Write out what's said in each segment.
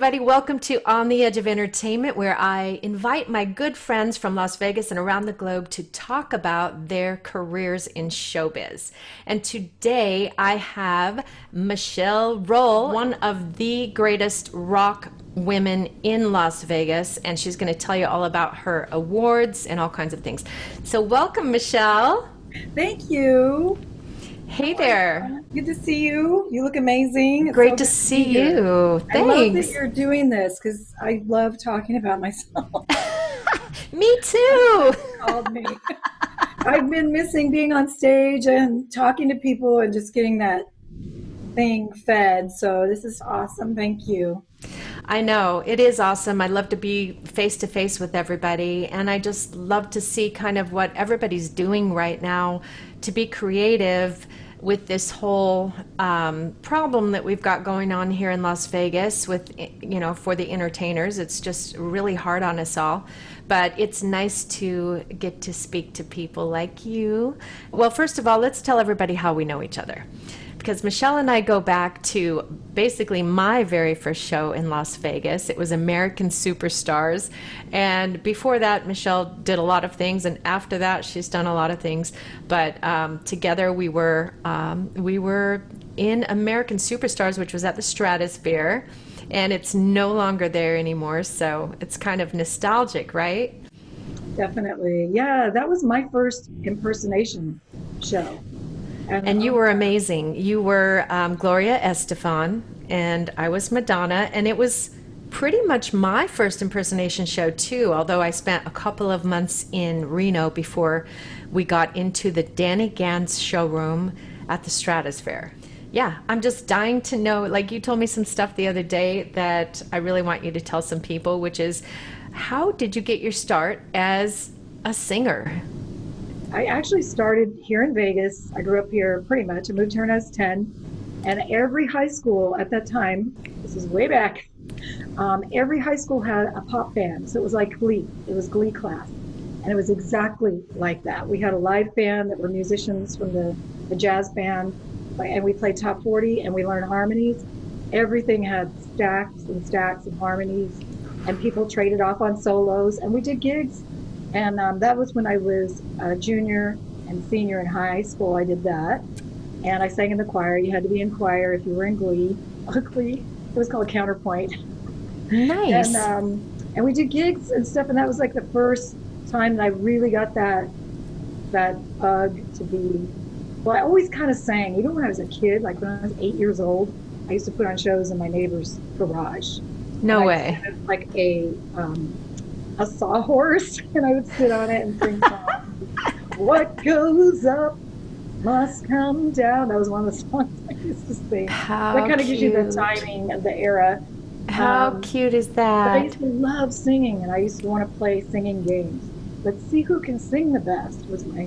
everybody. Welcome to On the Edge of Entertainment, where I invite my good friends from Las Vegas and around the globe to talk about their careers in showbiz. And today I have Michelle Rohl, one of the greatest rock women in Las Vegas, and she's going to tell you all about her awards and all kinds of things. So welcome, Michelle. Thank you. Hey there. Good to see you. You look amazing. It's Great so to good to be see here. you. I love that Thanks. you're doing this because I love talking about myself. Me too. Called me. I've been missing being on stage and talking to people and just getting that thing fed. So this is awesome. Thank you. I know it is awesome. I love to be face to face with everybody, and I just love to see kind of what everybody's doing right now to be creative with this whole problem that we've got going on here in Las Vegas with, for the entertainers. It's just really hard on us all. But it's nice to get to speak to people like you. Well, first of all, let's tell everybody how we know each other, because Michelle and I go back to basically my very first show in Las Vegas. It was American Superstars. And before that, Michelle did a lot of things. And after that, she's done a lot of things. But together we were in American Superstars, which was at the Stratosphere. And it's no longer there anymore. So it's kind of nostalgic, right? Definitely. Yeah, that was my first impersonation show. And And you were amazing. You were Gloria Estefan, and I was Madonna, and it was pretty much my first impersonation show too, although I spent a couple of months in Reno before we got into the Danny Gans showroom at the Stratosphere. Yeah, I'm just dying to know, like you told me some stuff the other day that I really want you to tell some people, which is, how did you get your start as a singer? I actually started here in Vegas. I grew up here pretty much. I moved here when I was 10. And every high school at that time, this is way back, every high school had a pop band. So it was like Glee. It was Glee class. And it was exactly like that. We had a live band that were musicians from the jazz band. And we played top 40 and we learned harmonies. Everything had stacks and stacks of harmonies. And people traded off on solos. And we did gigs. And that was when I was a junior and senior in high school. I did that. And I sang in the choir. You had to be in choir if you were in Glee. Glee. It was called Counterpoint. Nice. And we did gigs and stuff. And that was like the first time that I really got that bug to be. Well, I always kind of sang, even when I was a kid, like when I was 8 years old. I used to put on shows in my neighbor's garage. And No I way. was like a sawhorse, and I would sit on it and sing songs. What goes up must come down. That was one of the songs I used to sing. That How kind of gives you the cute. timing of the era. How cute is But I that? used to love singing, and I used to want to play singing games. Let's see who can sing the best was my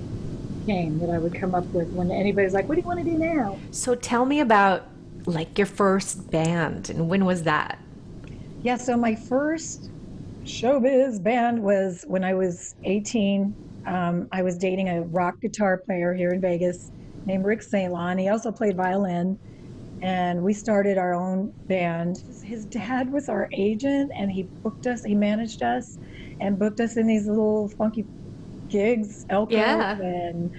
game that I would come up with when anybody's like, "What do you want to do now?" So tell me about like your first band and when was that? Yeah, so my first showbiz band was when I was 18. I was dating a rock guitar player here in Vegas named Rick Salon. He also played violin, and we started our own band. His dad was our agent, and he booked us, he managed us, and booked us in these little funky gigs, Elk Grove Yeah. and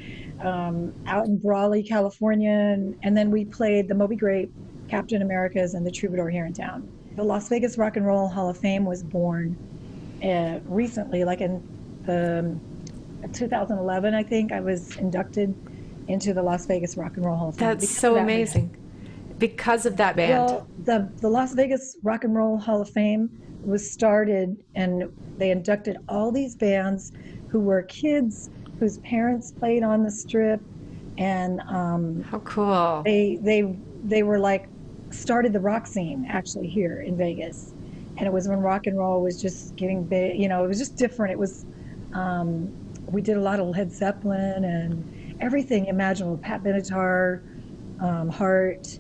out in Brawley, California. And then we played the Moby Grape, Captain America's, and the Troubadour here in town. The Las Vegas Rock and Roll Hall of Fame was born recently, like in the 2011, I think. I was inducted into the Las Vegas Rock and Roll Hall of Fame That's because of so that band. amazing. Because of that band. Well, the Las Vegas Rock and Roll Hall of Fame was started, and they inducted all these bands who were kids whose parents played on the strip, and How cool. they were like started the rock scene actually here in Vegas. And it was when rock and roll was just getting big. It was just different. It was we did a lot of Led Zeppelin and everything imaginable, Pat Benatar, Heart,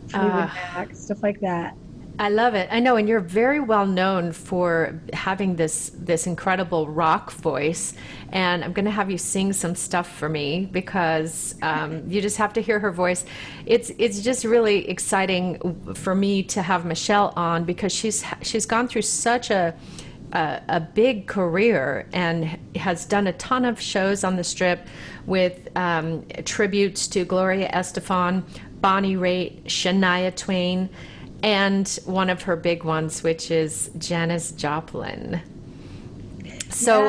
Fleetwood Uh, Mac, stuff like that. I love it. I know, and you're very well known for having this incredible rock voice. And I'm going to have you sing some stuff for me because you just have to hear her voice. It's just really exciting for me to have Michelle on because she's gone through such a big career and has done a ton of shows on the Strip with tributes to Gloria Estefan, Bonnie Raitt, Shania Twain, and one of her big ones, which is Janis Joplin. So,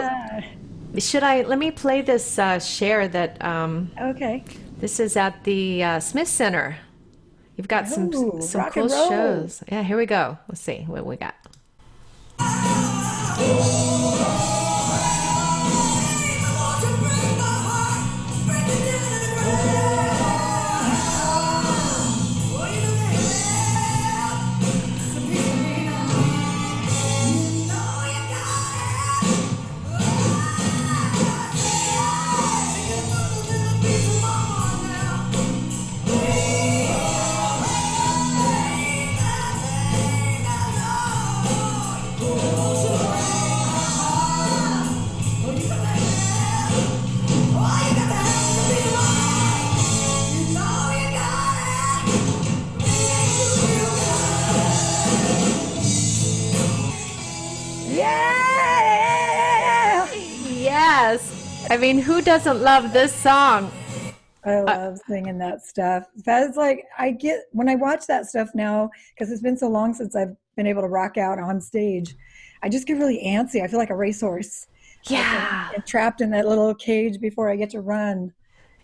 Yeah. let me play this share that Okay. this is at the Smith Center. You've got Oh, some rock cool and roll. shows. Yeah, here we go. Let's see what we got. Yeah. Yes. I mean, who doesn't love this song? I Uh, love singing that stuff. That's like I get when I watch that stuff now because it's been so long since I've been able to rock out on stage. I just get really antsy. I feel like a racehorse, like yeah. trapped in that little cage before I get to run.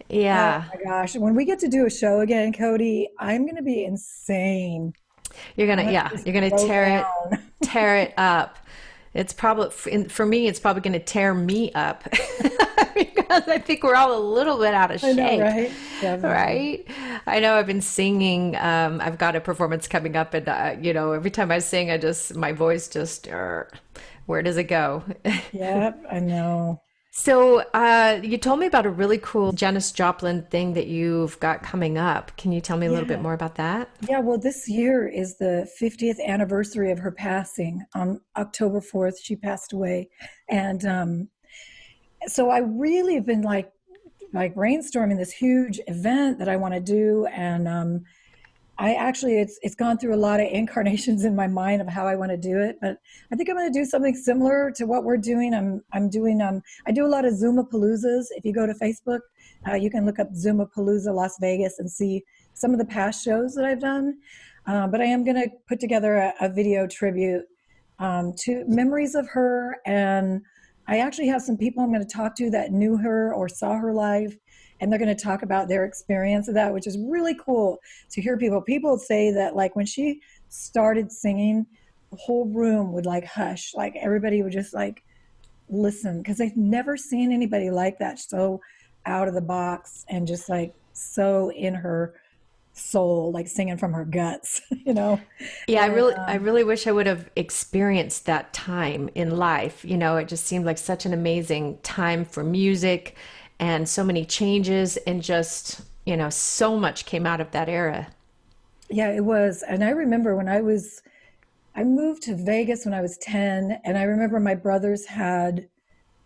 Oh Yeah. my gosh! When we get to do a show again, Cody, I'm gonna be insane. I'm gonna just You're gonna throw down. tear it up. It's probably for me. It's probably gonna tear me up because I think we're all a little bit out of I know, shape, right? Definitely. right? I know I've been singing. I've got a performance coming up, and every time I sing, my voice just, where does it go? Yep, I know. So, you told me about a really cool Janis Joplin thing that you've got coming up. Can you tell me a little bit Yeah. more about that? Yeah, well, this year is the 50th anniversary of her passing. On October 4th, she passed away. And so I really have been like brainstorming this huge event that I want to do. And I actually it's gone through a lot of incarnations in my mind of how I want to do it, but I think I'm going to do something similar to what we're doing. I'm doing I do a lot of Zoomapaloozas. If you go to Facebook, you can look up Zoomapalooza Las Vegas and see some of the past shows that I've done. But I am going to put together a video tribute to memories of her. And I actually have some people I'm going to talk to that knew her or saw her live, and they're going to talk about their experience of that, which is really cool to hear people. People say that, like, when she started singing, the whole room would like hush, like everybody would just like listen because they've never seen anybody like that, so out of the box and just like so in her soul, like singing from her guts, you know. Yeah, And I really wish I would have experienced that time in life. It just seemed like such an amazing time for music and so many changes and just, so much came out of that era. yeah, it was. And I remember I moved to Vegas when I was 10, and I remember my brothers had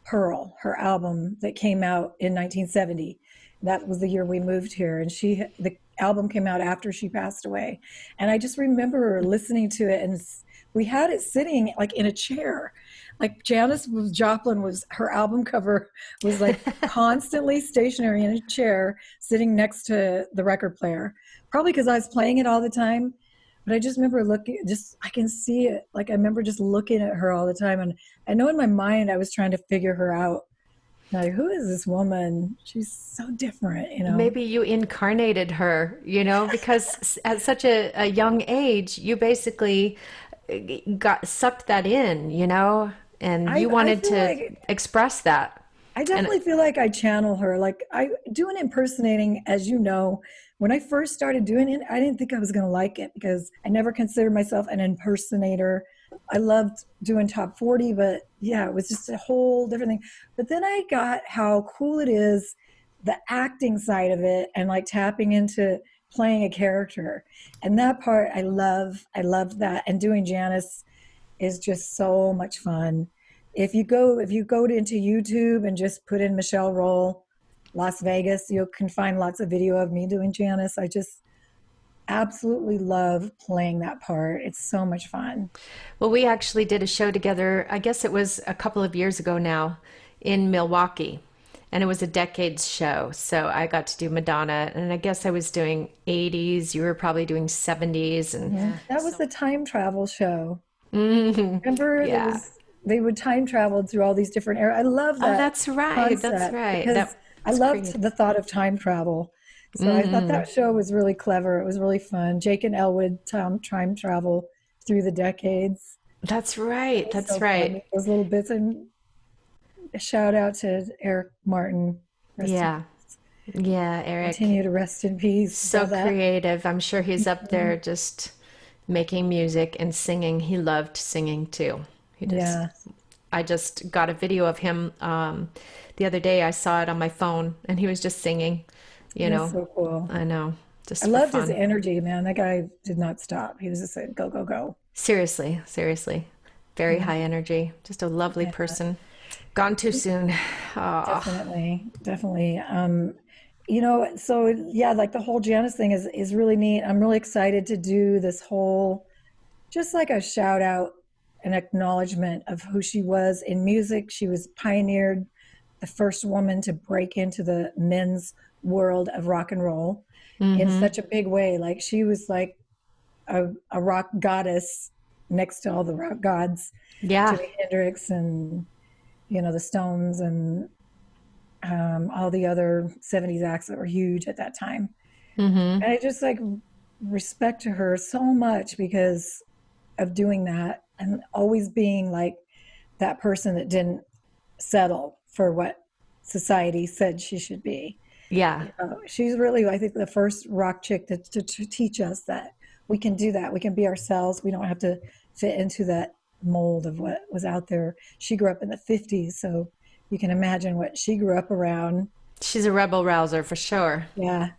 Pearl, her album that came out in 1970. That was the year we moved here, and the album came out after she passed away. And I just remember listening to it, and we had it sitting like in a chair. Like Joplin was her album cover was like constantly stationary in a chair, sitting next to the record player. Probably because I was playing it all the time, but I just remember looking, just I can see it. Like I remember just looking at her all the time, and I know in my mind I was trying to figure her out. Like, who is this woman? She's so different, you know? Maybe you incarnated her, because at such a young age, you basically got sucked that in, and you I wanted feel to like express that. I And definitely feel like I channel her. Like I do an impersonating, as you know. When I first started doing it, I didn't think I was going to like it because I never considered myself an impersonator. I loved doing top 40, but yeah, it was just a whole different thing. But then I got how cool it is, the acting side of it, and like tapping into playing a character. And that part I loved that. And doing Janice is just so much fun. If you go into YouTube and just put in Michelle Roll Las Vegas, you can find lots of video of me doing Janice. I just absolutely love playing that part. It's so much fun. Well, we actually did a show together, I guess it was a couple of years ago now, in Milwaukee. And it was a decades show. So I got to do Madonna, and I guess I was doing 80s. You were probably doing 70s. And Yeah, that was the time travel show. Mhm. Remember, there Yeah. was they would time travel through all these different eras. I love Oh, that that's right. That's concept right. because I That's loved creative. the thought of time travel. So I thought that show was really clever. It was really fun. Jake and Elwood time travel through the decades. That's right. It's That's so fun. right. Those little bits. And a shout out to Eric Martin. Rest in, Yeah. Yeah, Eric. continue to rest in peace. So All that. creative. I'm sure he's up there just making music and singing. He loved singing too. He just, Yeah, I just got a video of him the other day. I saw it on my phone, and he was just singing, you that's know. so cool. I know, I just for loved his fun. energy, man. That guy did not stop. He was just like, go, go, go. Seriously, seriously. Very Yeah, high energy. Just a lovely yeah, person. Gone too soon. Oh, definitely, definitely. So yeah, like the whole Janice thing is really neat. I'm really excited to do this whole, just like a shout out, an acknowledgement of who she was in music. She was pioneered, the first woman to break into the men's world of rock and roll in mm-hmm. such a big way. Like she was like a rock goddess next to all the rock gods, Yeah. Jimi Hendrix and the Stones and all the other 70s acts that were huge at that time. Mm-hmm. And I just like respect to her so much because of doing that and always being like that person that didn't settle for what society said she should be. Yeah. She's really, I think, the first rock chick to teach us that we can do that. We can be ourselves. We don't have to fit into that mold of what was out there. She grew up in the 50s, so you can imagine what she grew up around. She's a rebel rouser for sure. Yeah,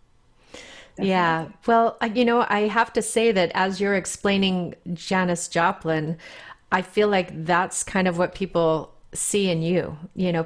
Yeah. definitely. Well, I have to say that as you're explaining Janis Joplin, I feel like that's kind of what people see in you.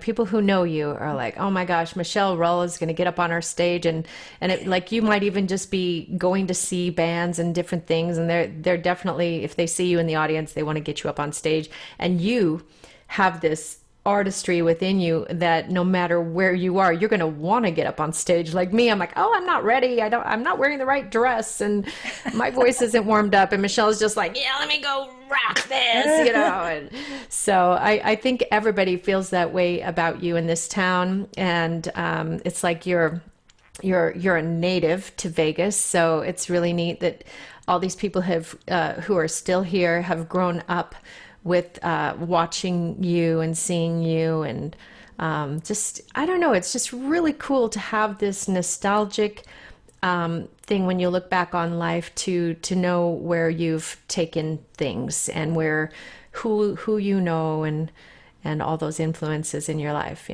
People who know you are like, "Oh my gosh, Michelle Rull is going to get up on our stage," and it, like you might even just be going to see bands and different things, and they're definitely, if they see you in the audience, they want to get you up on stage, and you have this artistry within you that no matter where you are, you're going to want to get up on stage. Like me, I'm like, oh, I'm not ready. I'm not wearing the right dress, and my voice isn't warmed up. And Michelle's just like, yeah, let me go rock this. And so I think everybody feels that way about you in this town. And it's like you're a native to Vegas. So it's really neat that all these people have who are still here have grown up with watching you and seeing you, and just, I don't know, it's just really cool to have this nostalgic thing when you look back on life, to know where you've taken things and who and all those influences in your life.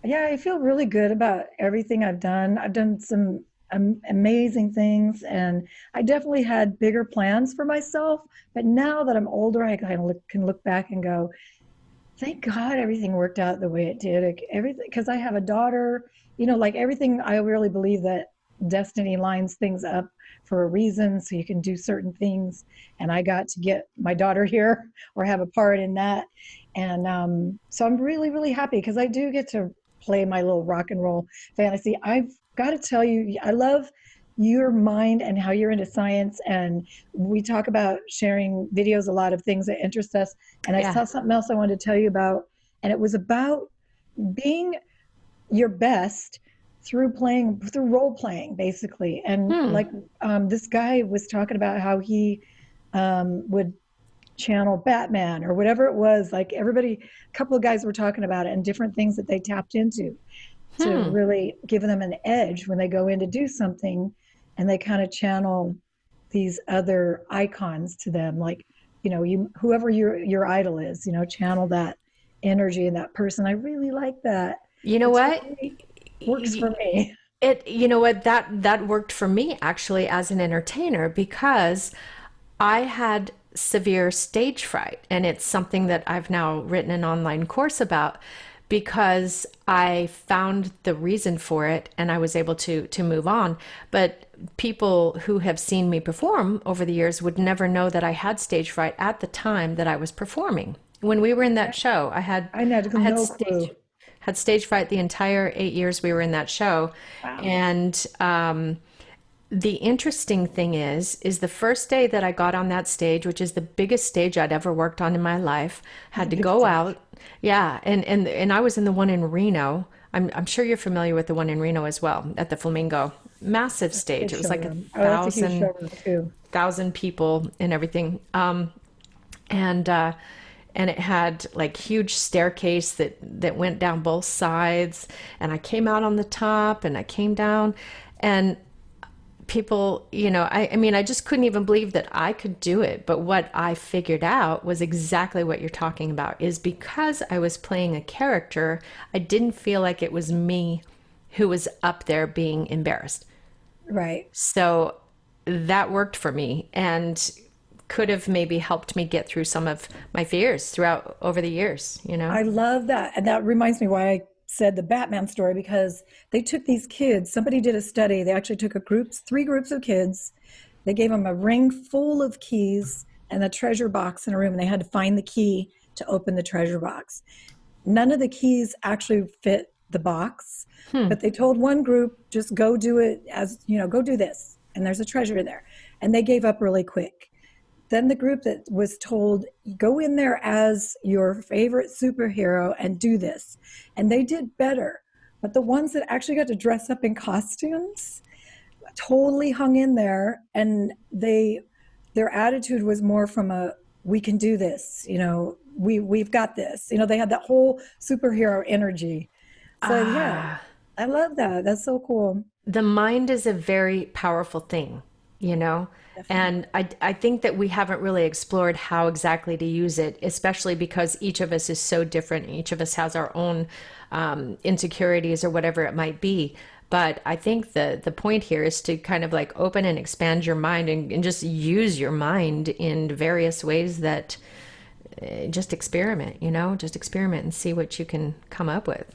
Yeah, I feel really good about everything I've done. I've done some amazing things, and I definitely had bigger plans for myself. But now that I'm older, I kind of can look back and go, thank God everything worked out the way it did. Like, everything, because I have a daughter, like everything, I really believe that destiny lines things up for a reason so you can do certain things. And I got to get my daughter here or have a part in that. And so I'm really, really happy because I do get to play my little rock and roll fantasy. I've got to tell you, I love your mind and how you're into science. And we talk about sharing videos, a lot of things that interest us. And I Yeah. saw something else I wanted to tell you about. And it was about being your best through role playing, basically. And Hmm. like this guy was talking about how he would channel Batman or whatever it was. Like everybody, a couple of guys were talking about it and different things that they tapped into to Hmm. really give them an edge when they go in to do something, and they kind of channel these other icons to them, like you whoever your idol is, channel that energy in that person. I really like that. You know It's what? really works for me. You know what, that worked for me actually as an entertainer because I had severe stage fright, and it's something that I've now written an online course about because I found the reason for it and I was able to move on. But people who have seen me perform over the years would never know that I had stage fright at the time that I was performing. When we were in that show, I had I had no clue. stage fright the entire 8 years we were in that show. Wow. And the interesting thing is the first day that I got on that stage, which is the biggest stage I'd ever worked on in my life, It's a had to big go stage. out. Yeah, and I was in the one in Reno. I'm sure you're familiar with the one in Reno as well, at the Flamingo. Massive That's a stage. big It was like a showroom. Oh, that's a huge thousand showroom too. thousand people and everything. And and it had like huge staircase that went down both sides. And I came out on the top, and I came down, and people, I mean, I just couldn't even believe that I could do it. But what I figured out was exactly what you're talking about, is because I was playing a character, I didn't feel like it was me who was up there being embarrassed. Right. So that worked for me and could have maybe helped me get through some of my fears throughout over the years. I love that. And that reminds me why I said the Batman story, because they took these kids, somebody did a study. They actually took three groups of kids. They gave them a ring full of keys and a treasure box in a room, and they had to find the key to open the treasure box. None of the keys actually fit the box, but they told one group, just go do it as, go do this, and there's a treasure in there. And they gave up really quick. Then the group that was told, go in there as your favorite superhero and do this. And they did better. But the ones that actually got to dress up in costumes totally hung in there. And their attitude was more from a, we can do this, we've got this. They had that whole superhero energy. So yeah, Ah, I love that. That's so cool. the mind is a very powerful thing. Definitely. And I think that we haven't really explored how exactly to use it, especially because each of us is so different. Each of us has our own insecurities or whatever it might be. But I think the point here is to kind of like open and expand your mind and just use your mind in various ways that just experiment, just experiment and see what you can come up with.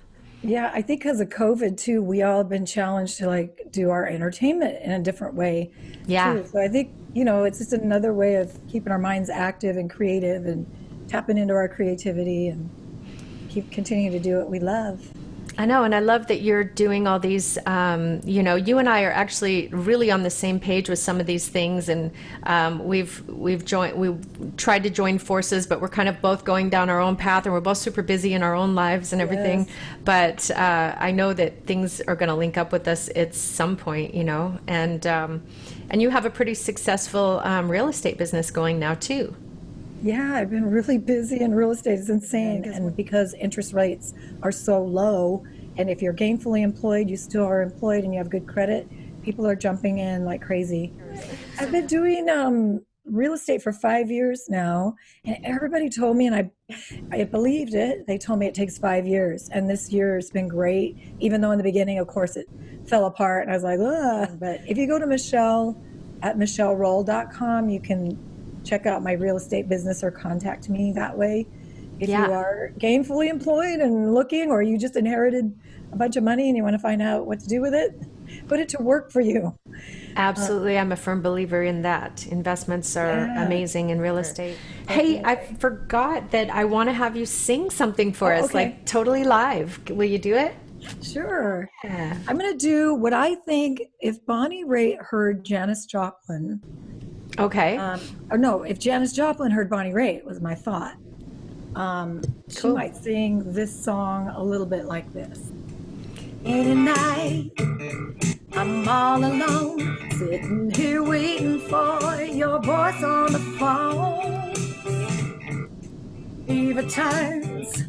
Yeah, I think because of COVID too, we all have been challenged to like do our entertainment in a different way Yeah. too. So I think, it's just another way of keeping our minds active and creative and tapping into our creativity and keep continuing to do what we love. I know, and I love that you're doing all these. You and I are actually really on the same page with some of these things, and we've tried to join forces, but we're kind of both going down our own path, and we're both super busy in our own lives and everything. Yes. But I know that things are going to link up with us at some point, and you have a pretty successful real estate business going now too. Yeah, I've been really busy in real estate. It's insane. And because interest rates are so low, and if you're gainfully employed, you still are employed and you have good credit, people are jumping in like crazy. I've been doing real estate for 5 years now, and everybody told me, and I believed it. They told me it takes 5 years, and this year has been great. Even though in the beginning, of course, it fell apart, and I was like, ugh. But if you go to Michelle at michelleroll.com, you can check out my real estate business or contact me that way. If you Yeah. are gainfully employed and looking, or you just inherited a bunch of money and you want to find out what to do with it, put it to work for you. Uh, Absolutely. I'm a firm believer in that. Investments are yeah, amazing in real estate. Hey, I definitely. forgot that I want to have you sing something for Oh, us, okay. like totally live. Will you do it? Sure. Yeah. I'm going to do what I think if Bonnie Raitt heard Janis Joplin, Okay. or no, if Janis Joplin heard Bonnie Raitt was my thought. She Cool. might sing this song a little bit like this. Any night, I'm all alone, sitting here waiting for your voice on the phone. Fever turns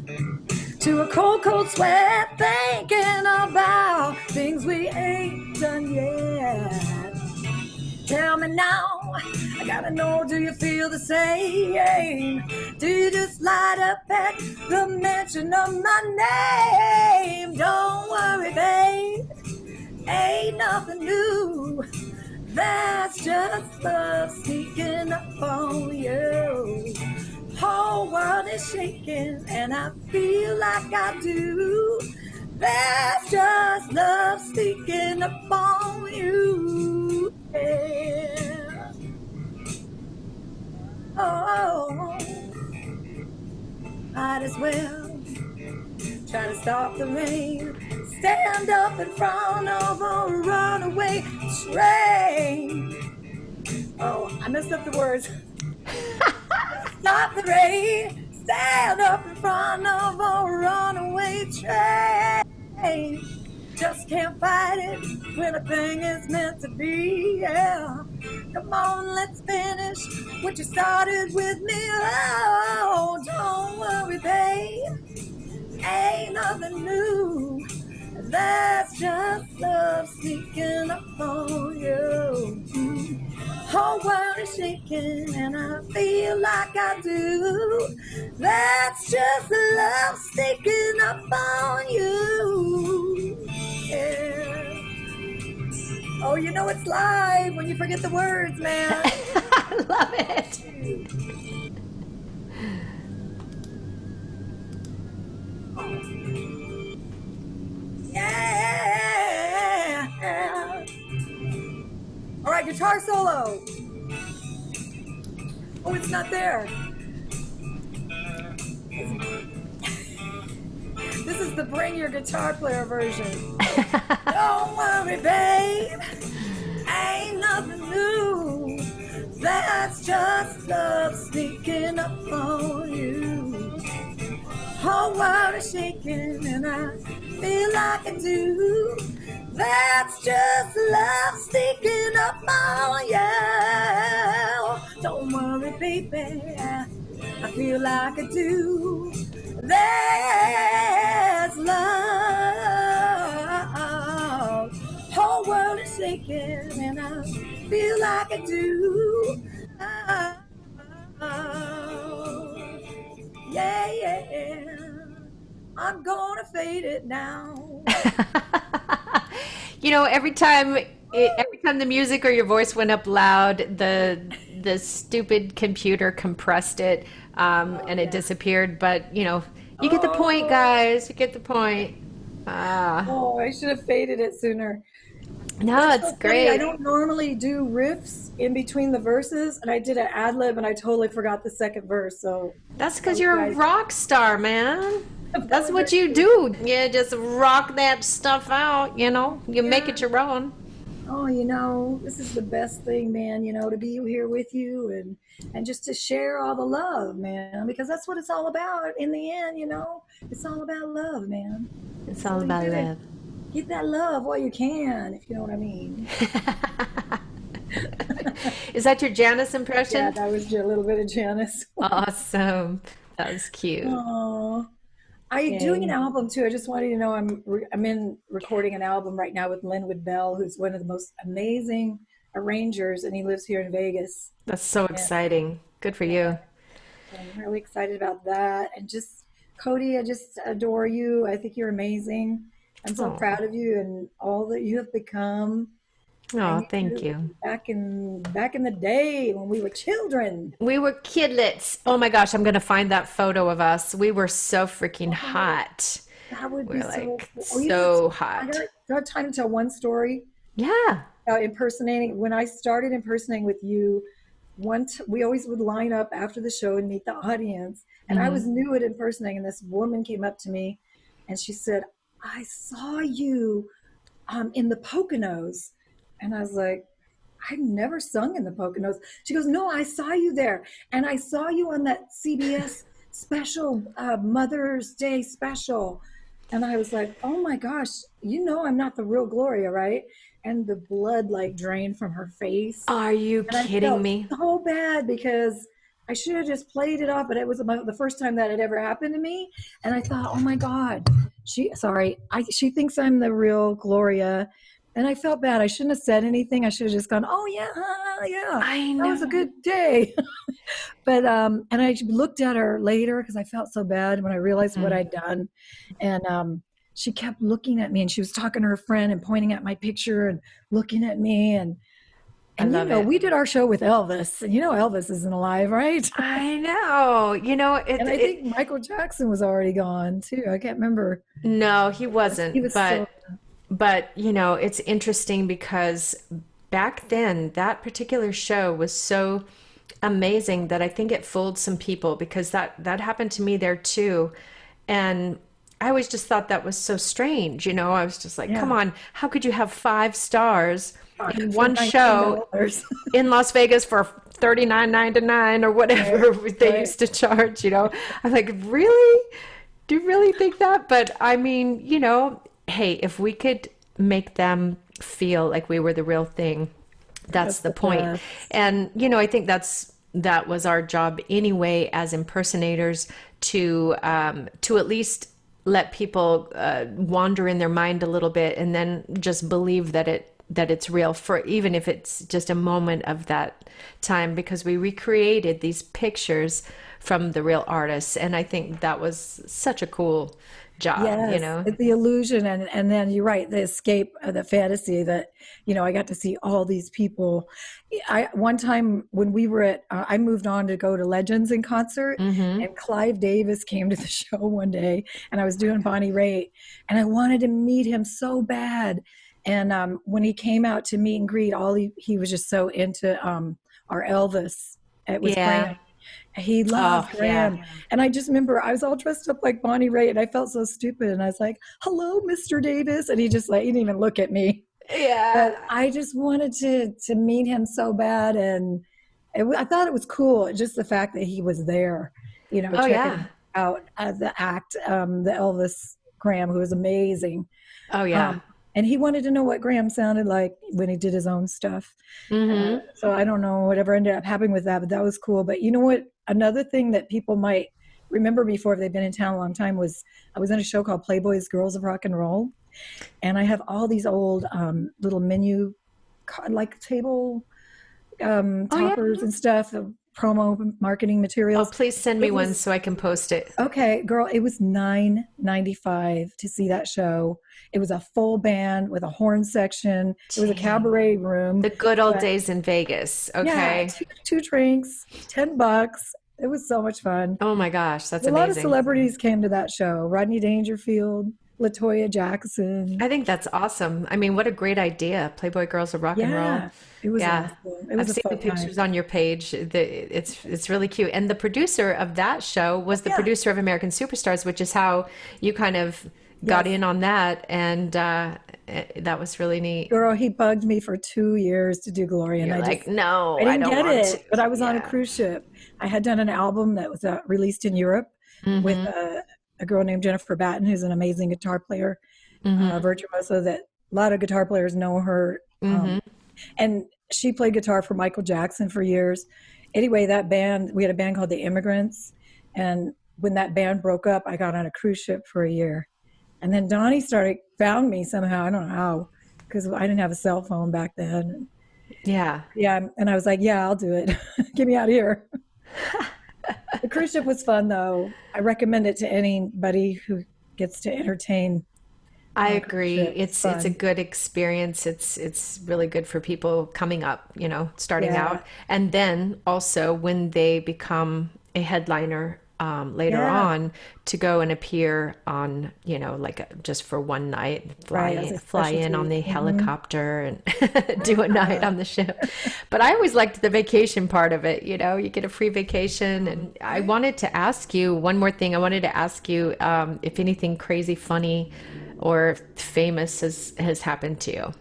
to a cold, cold sweat, thinking about things we ain't done yet. Tell me now, I gotta know, do you feel the same? Do you just light up at the mention of my name? Don't worry, babe, nothing new. That's just love sneaking up on you. Whole world is shaking and I feel like I do. That's just love sneaking up on you. Yeah. Oh, might as well try to stop the rain. Stand up in front of a runaway train. Oh, I messed up the words. Stop the rain. Stand up in front of a runaway train. Just can't fight it when a thing is meant to be. Yeah. Come on, let's finish what you started with me. Oh, don't worry, babe. Ain't nothing new. That's just love sneaking up on you. Whole world is shaking and I feel like I do. That's just love sneaking up on you. Yeah. Oh, you know it's live when you forget the words, man. I love it. Yeah. All right, guitar solo. Oh, it's not there. This is the bring your guitar player version. Don't worry, babe. Ain't nothing new. That's just love sneaking up on you. Whole world is shaking and I feel like I do. That's just love sneaking up on you. Don't worry, baby. I feel like I do. There's love. Whole world is shaking and I feel like I do. Oh, yeah, yeah. I'm gonna fade it now. You know, every time the music or your voice went up loud, the stupid computer compressed it, and it disappeared. But you know, you get the point, guys. You get the point. Ah, Oh, I should have faded it sooner. no, It's it's so funny. I great. don't normally do riffs in between the verses, and I did an ad lib, and I totally forgot the second verse. So, That's because you're a apologize. rock star, man. That's what Apologize. you do. You just rock that stuff out. You know, you make Yeah. it your own. Oh, this is the best thing, man. To be here with you and just to share all the love, man. Because that's what it's all about. In the end, it's all about love, man. It's all So you about gotta love. get that love while you can, if you know what I mean. Is that your Janice Yeah, impression? that was just a little bit of Janice. Awesome. That was cute. Oh, I'm doing an Yay. album too. I just wanted you to know I'm in recording an album right now with Linwood Bell, who's one of the most amazing arrangers, and he lives here in Vegas. That's so And exciting. Good for yeah, you. so I'm really excited about that. And just Coty, I just adore you. I think you're amazing. I'm so Oh, proud of you and all that you have become. I oh, knew thank you you. back in the day when we were children. We were kidlets. Oh my gosh, I'm gonna find that photo of us. We were so freaking Oh, hot. that would We be were so like cool. Oh, so I hot. got time to tell one story Yeah. about impersonating. When I started impersonating with you, we always would line up after the show and meet the audience. And I Hmm. was new at impersonating, and this woman came up to me, and she said, "I saw you in the Poconos," and I was like, "I've never sung in the Poconos." She goes, "No, I saw you there, and I saw you on that CBS special, Mother's Day special." And I was like, "Oh my gosh, I'm not the real Gloria, right?" And the blood like drained from her face. Are you And I kidding felt me? so bad because I should have just played it off, but it was the first time that had ever happened to me. And I thought, oh my God, she thinks I'm the real Gloria. And I felt bad. I shouldn't have said anything. I should have just gone, oh yeah, yeah, I that was a know. good day. But and I looked at her later because I felt so bad when I realized what Mhm. I'd done. And she kept looking at me, and she was talking to her friend and pointing at my picture and looking at me. I And love it. we did our show with Elvis, and Elvis isn't alive, right? I know. And I think Michael Jackson was already gone too. I can't remember. No, he He wasn't. was still. But it's interesting because back then that particular show was so amazing that I think it fooled some people because that happened to me there too. And I always just thought that was so strange. I was just like, come Yeah. on, how could you have 5 stars in For one show $19. in Las Vegas for 39.99 or whatever Right, they right. used to charge? I'm like, really? Do you really think that? But I mean, hey, if we could make them feel like we were the real thing, that's That's the the point. best. And I think that was our job anyway as impersonators to at least let people wander in their mind a little bit and then just believe that it's real for even if it's just a moment of that time because we recreated these pictures from the real artists and I think that was such a cool job. Yes, the illusion, and then you're right, the escape of the fantasy that, I got to see all these people. I one time when we were I moved on to go to Legends in concert, Hmm. and Clive Davis came to the show one day, and I was doing Bonnie Raitt, and I wanted to meet him so bad. And when he came out to meet and greet, he was just so into our Elvis. It was Yeah. Graham. He Oh, loved yeah. Graham. And I just remember I was all dressed up like Bonnie Raitt and I felt so stupid. And I was like, hello, Mr. Davis. And he didn't even look at me. But Yeah. I just wanted to meet him so bad. And I thought it was cool. Just the fact that he was there, Oh, yeah. checking out the act, the Elvis Graham, who was amazing. Oh, yeah. Um, and he wanted to know what Graham sounded like when he did his own stuff. Hmm. So I don't know whatever ended up happening with that, but that was cool. But you know what? Another thing that people might remember before if they've been in town a long time was I was in a show called Playboy's Girls of Rock and Roll, and I have all these old little menu like table Oh, yeah. toppers and stuff, of promo marketing Oh, materials. please send me It one was so I can post it. okay, girl. It was $9.95 to see that show. It was a full band with a horn section. It was a Gee. cabaret room. The good old But days in Vegas. yeah, Okay. two drinks, $10. It was so much fun. Oh my gosh, that's A lot of amazing. celebrities came to that show. Rodney Dangerfield, Latoya Jackson. I think that's awesome. I mean, what a great idea. Playboy Girls of Rock and Roll. Yeah, it was Yeah. awesome. It I've was a seen the fun time. pictures on your page. It's really cute. And the producer of that show was the Yeah. producer of American Superstars, which is how you kind of got Yes. in on that. And that was really neat. Girl, he bugged me for 2 years to do Glory, and You're like, I no, I didn't don't get want to. it. But I was on a Yeah. cruise ship. I had done an album that was released in Europe with Hmm. a girl named Jennifer Batten, who's an amazing guitar player, Hmm. virtuoso that a lot of guitar players know her. Hmm. And she played guitar for Michael Jackson for years. Anyway, we had a band called The Immigrants. And when that band broke up, I got on a cruise ship for a year. And then Donnie found me somehow. I don't know how, because I didn't have a cell phone back then. Yeah. Yeah. And I was like, yeah, I'll do it. Get me out of here. The cruise ship was fun, though. I recommend it to anybody who gets to entertain I on a cruise agree. ship. It's It's a fun. good experience. It's really good for people coming up, starting Yeah. out. And then also when they become a headliner later Yeah. on to go and appear on, like just for one night, Right. As a fly special in on treat. the Hmm. helicopter and do a night on the ship. But I always liked the vacation part of it, you get a free vacation. And I wanted to ask you one more thing. I wanted to ask you if anything crazy funny or famous has happened to you.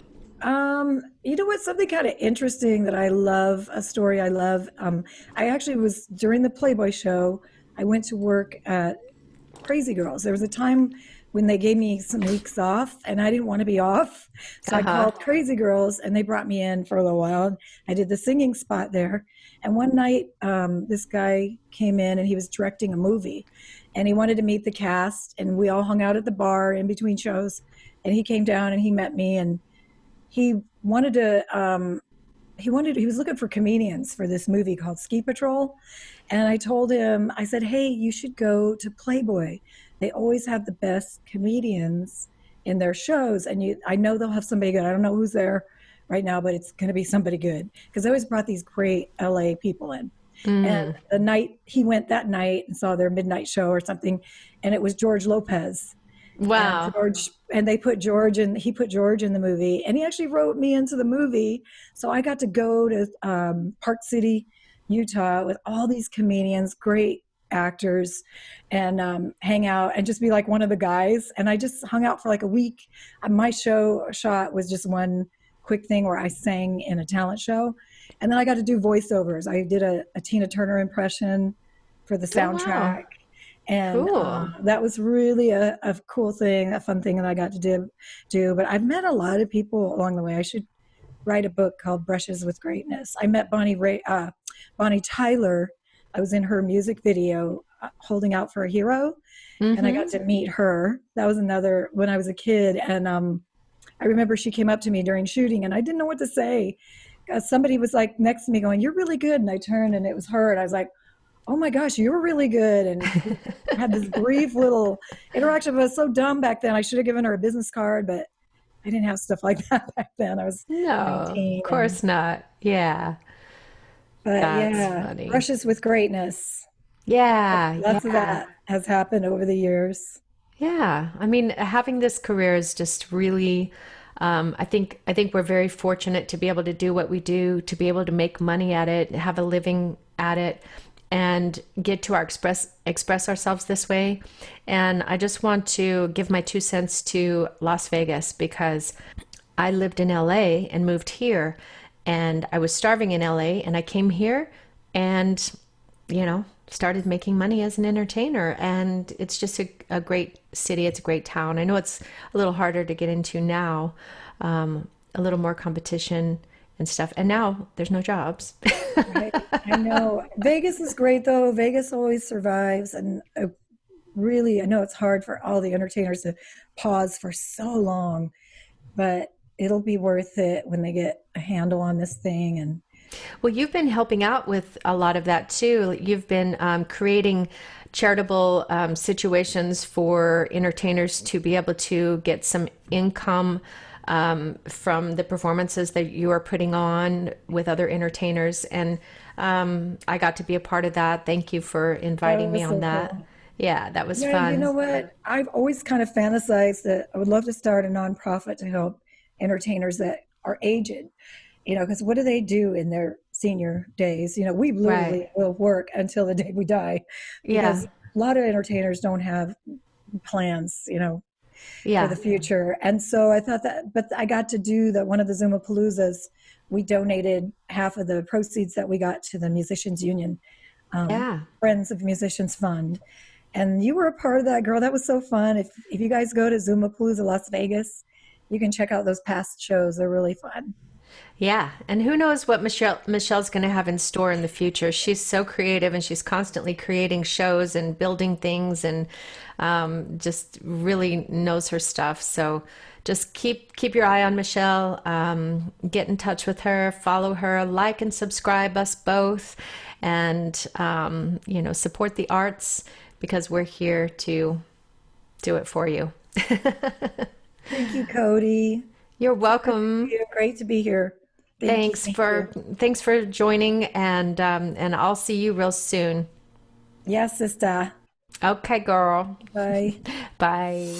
You know what's something kind of interesting that I love, a story I love. I actually was during the Playboy show, I went to work at Crazy Girls. There was a time when they gave me some weeks off and I didn't want to be off. So I Uh-huh. called Crazy Girls and they brought me in for a little while. I did the singing spot there. And one night, this guy came in and he was directing a movie and he wanted to meet the cast. And we all hung out at the bar in between shows. And he came down and he met me and he wanted to, he was looking for comedians for this movie called Ski Patrol. And I told him, I said, hey, you should go to Playboy. they always have the best comedians in their shows. And I know they'll have somebody good. I don't know who's there right now, but it's going to be somebody good because they always brought these great LA people in. And Mm. the night he went that night and saw their midnight show or something, and it was George Lopez. And Wow. George, and they put George in, he put George in the movie, and he actually wrote me into the movie. So I got to go to Park City, Utah with all these comedians, great actors, and hang out and just be like one of the guys. And I just hung out for like a week. My show shot was just one quick thing where I sang in a talent show. And then I got to do voiceovers. I did a Tina Turner impression for the Oh, wow. soundtrack. And Cool. that was really a cool thing, a fun thing that I got to do. But I've met a lot of people along the way. I should write a book called Brushes with Greatness. I met Bonnie Tyler. I was in her music video, Holding Out for a Hero, and I got Mm-hmm. to meet her. That was another when I was a kid, and I remember she came up to me during shooting, and I didn't know what to say. Somebody was like next to me, going, "You're really good," and I turned, and it was her, and I was like, "Oh my gosh, you were really good!" And we had this brief little interaction. But I was so dumb back then. I should have given her a business card, but I didn't have stuff like that back then. I was No, of 19, and course not. Yeah, but that's yeah, funny. brushes with greatness. Yeah, Lots of yeah, that has happened over the years. yeah. I mean, having this career is just really, I think we're very fortunate to be able to do what we do, to be able to make money at it, have a living at it, and get to express ourselves this way. And I just want to give my 2 cents to Las Vegas because I lived in LA and moved here, and I was starving in LA, and I came here and, started making money as an entertainer. And it's just a great city. It's a great town. I know it's a little harder to get into now, a little more competition and stuff. And now there's no jobs. Right? I know Vegas is great though. Vegas always survives, and really, I know it's hard for all the entertainers to pause for so long, but it'll be worth it when they get a handle on this thing. And Well, you've been helping out with a lot of that too. You've been creating charitable situations for entertainers to be able to get some income from the performances that you are putting on with other entertainers. And I got to be a part of that. Thank you for that inviting me was on so that. cool. Yeah, that was Yeah, you fun. know what? I've always kind of fantasized that I would love to start a nonprofit to help entertainers that are aged, because what do they do in their senior days? We Right. literally will work until the day we die because Yeah. a lot of entertainers don't have plans, for the Yeah. future. And so I thought that, but I got to do that one of the Zoomapaloozas. We donated half of the proceeds that we got to the Musicians Union, Yeah. Friends of Musicians Fund. And you were a part of that, girl. That was so fun. If you guys go to Zoomapalooza Las Vegas, you can check out those past shows. They're really fun. Yeah, and who knows what Michelle's going to have in store in the future. She's so creative and she's constantly creating shows and building things and just really knows her stuff. So just keep your eye on Michelle. Get in touch with her, follow her, like and subscribe us both, and support the arts because we're here to do it for you. Thank you, Coty. You're So good to see welcome. you. Great to be here. Thank you. Thanks Thank for you. thanks for joining, and I'll see you real soon. Yes, sister. Okay, girl. Bye. Bye.